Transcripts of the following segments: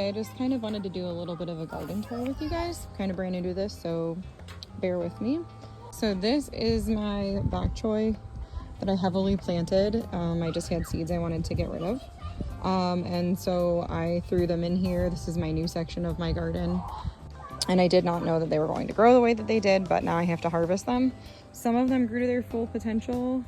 I just kind of wanted to do a little bit of a garden tour with you guys. Kind of brand new to this, so bear with me. So this is my bok choy that I heavily planted. I just had seeds I wanted to get rid of. And so I threw them in here. This is my new section of my garden. And I did not know that they were going to grow the way that they did, but now I have to harvest them. Some of them grew to their full potential.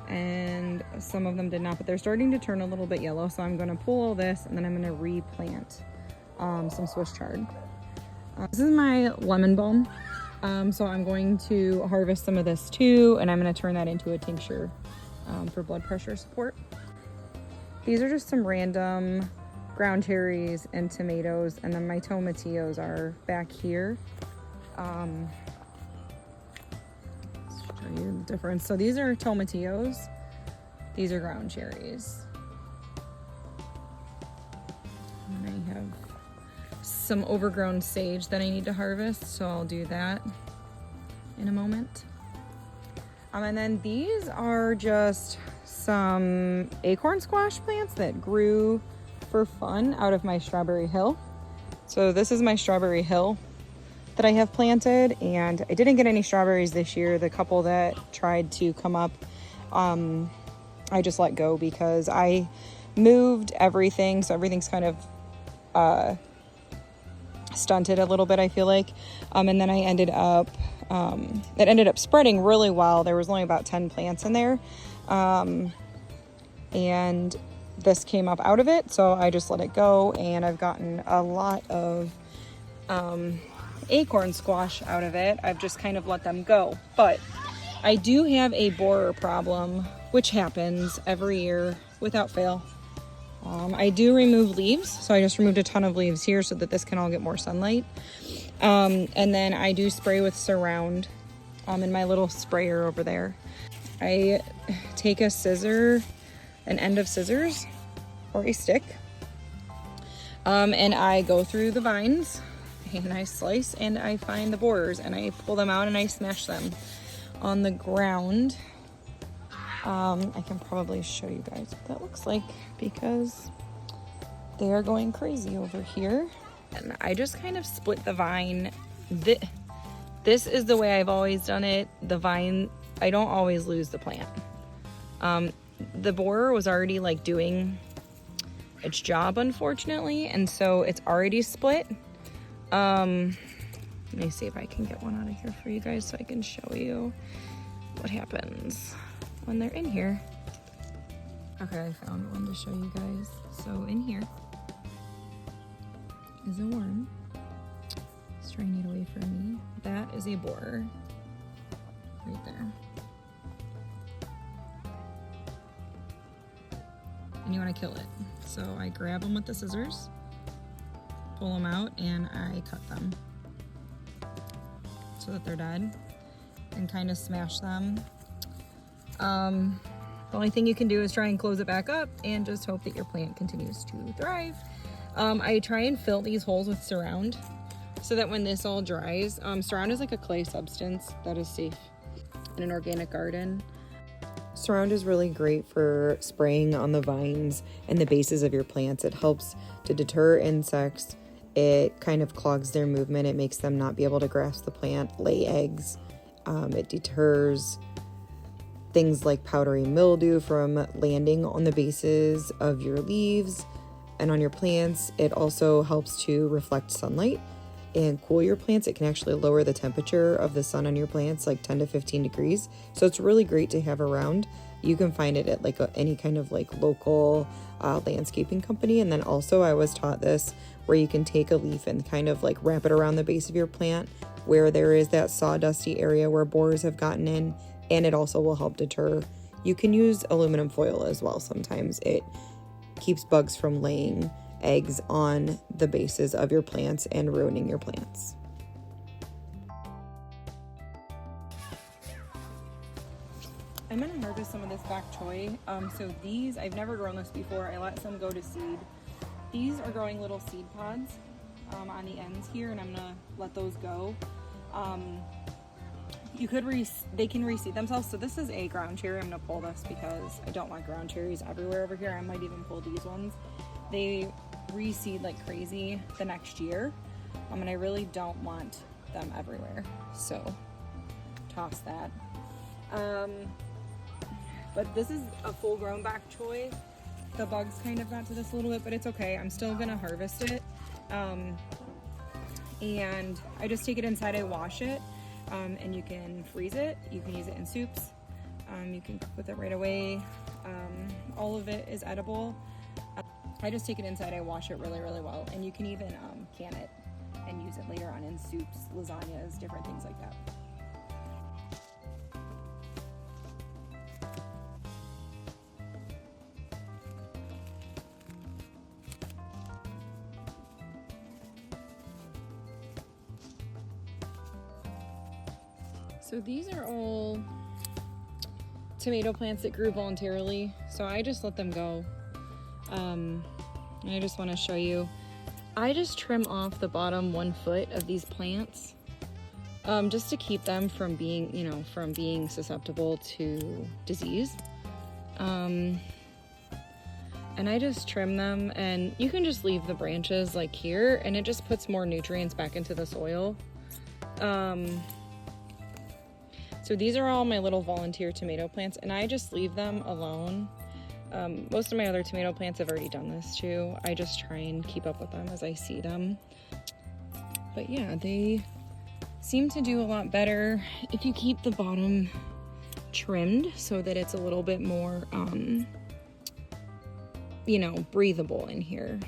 And some of them did not, but they're starting to turn a little bit yellow, so I'm going to pull all this and then I'm going to replant some Swiss chard. This is my lemon balm, so I'm going to harvest some of this too, and I'm going to turn that into a tincture for blood pressure support. These are just some random ground cherries and tomatoes, and then my tomatillos are back here. You the difference. So these are tomatillos, these are ground cherries, and I have some overgrown sage that I need to harvest, so I'll do that in a moment. And then these are just some acorn squash plants that grew for fun out of my strawberry hill. So this is my strawberry hill that I have planted, and I didn't get any strawberries this year. The couple that tried to come up, I just let go because I moved everything, so everything's kind of stunted a little bit, I feel like. And then I ended up, it ended up spreading really well. There was only about 10 plants in there, and this came up out of it, so I just let it go, and I've gotten a lot of acorn squash out of it. I've just kind of let them go, but I do have a borer problem, which happens every year without fail. I do remove leaves, so I just removed a ton of leaves here so that this can all get more sunlight. And then I do spray with Surround in my little sprayer over there. I take a scissor, an end of scissors or a stick, and I go through the vines and I slice and I find the borers and I pull them out and I smash them on the ground. I can probably show you guys what that looks like because they are going crazy over here. And I just kind of split the vine. This is the way I've always done it. The vine, I don't always lose the plant. The borer was already like doing its job, unfortunately, and so it's already split. Let me see if I can get one out of here for you guys so I can show you what happens when they're in here. Okay, I found one to show you guys. So in here is a worm. It's trying to get away from me. That is a borer right there. And you want to kill it. So I grab them with the scissors, pull them out, and I cut them so that they're dead, and kind of smash them. The only thing you can do is try and close it back up and just hope that your plant continues to thrive. I try and fill these holes with Surround so that when this all dries, Surround is like a clay substance that is safe in an organic garden. Surround is really great for spraying on the vines and the bases of your plants. It helps to deter insects. It kind of clogs their movement. It makes them not be able to grasp the plant, lay eggs. It deters things like powdery mildew from landing on the bases of your leaves and on your plants. It also helps to reflect sunlight and cool your plants. It can actually lower the temperature of the sun on your plants like 10 to 15 degrees. So it's really great to have around. You can find it at like any kind of like local landscaping company. And then also I was taught this where you can take a leaf and kind of like wrap it around the base of your plant where there is that sawdusty area where borers have gotten in, and it also will help deter. You can use aluminum foil as well. Sometimes it keeps bugs from laying eggs on the bases of your plants and ruining your plants. I'm gonna harvest some of this bok choy. So these, I've never grown this before. I let some go to seed. These are growing little seed pods on the ends here, and I'm gonna let those go. They can reseed themselves. So this is a ground cherry. I'm gonna pull this because I don't want ground cherries everywhere over here. I might even pull these ones. They reseed like crazy the next year. And I really don't want them everywhere, so toss that. But this is a full grown bok choy. The bugs kind of got to this a little bit, but it's okay. I'm still gonna harvest it. And I just take it inside, I wash it, and you can freeze it. You can use it in soups. You can cook with it right away. All of it is edible. I just take it inside, I wash it really, really well, and you can even can it and use it later on in soups, lasagnas, different things like that. So these are all tomato plants that grew voluntarily, so I just let them go. And I just want to show you, I just trim off the bottom 1 foot of these plants, just to keep them from being, you know, from being susceptible to disease. And I just trim them, and you can just leave the branches like here, and it just puts more nutrients back into the soil. So these are all my little volunteer tomato plants, and I just leave them alone. Most of my other tomato plants have already done this too. I just try and keep up with them as I see them. But yeah, they seem to do a lot better if you keep the bottom trimmed so that it's a little bit more, you know, breathable in here.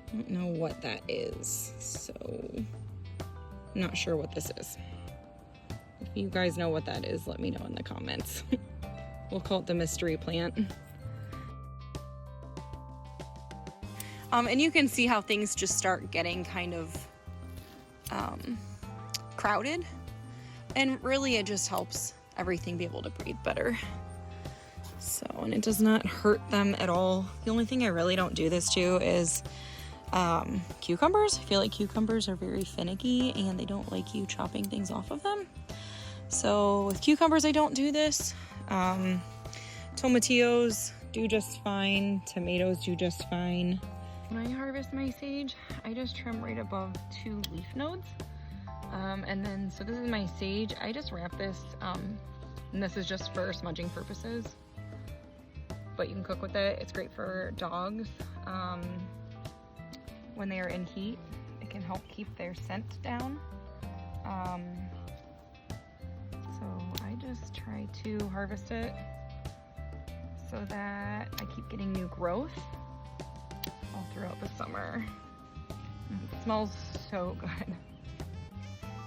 I don't know what that is, so I'm not sure what this is. If you guys know what that is, let me know in the comments. We'll call it the mystery plant. And you can see how things just start getting kind of crowded. And really it just helps everything be able to breathe better. So, and it does not hurt them at all. The only thing I really don't do this to is cucumbers. I feel like cucumbers are very finicky and they don't like you chopping things off of them. So with cucumbers, I don't do this. Tomatillos do just fine. Tomatoes do just fine. When I harvest my sage, I just trim right above 2 leaf nodes. And then, so this is my sage. I just wrap this, and this is just for smudging purposes. But you can cook with it. It's great for dogs. When they are in heat, it can help keep their scent down. So I just try to harvest it so that I keep getting new growth all throughout the summer. It smells so good.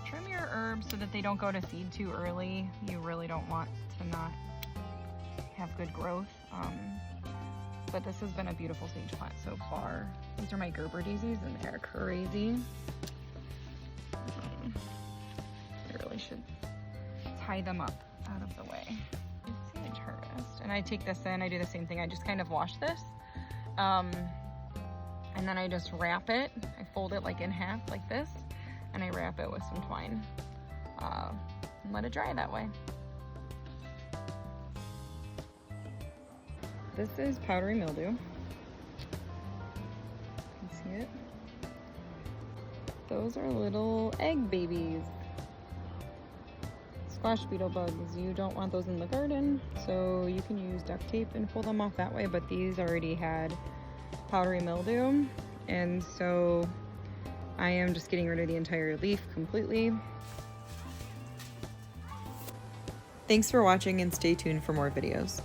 Trim your herbs so that they don't go to seed too early. You really don't want to not have good growth. But this has been a beautiful sage plant so far. These are my Gerber daisies and they're crazy. I really should tie them up out of the way. Sage harvest. And I take this in, I do the same thing. I just kind of wash this. And then I just wrap it. I fold it like in half like this. And I wrap it with some twine. And let it dry that way. This is powdery mildew. You can see it. Those are little egg babies. Squash beetle bugs. You don't want those in the garden, so you can use duct tape and pull them off that way, but these already had powdery mildew, and so I am just getting rid of the entire leaf completely. Thanks for watching and stay tuned for more videos.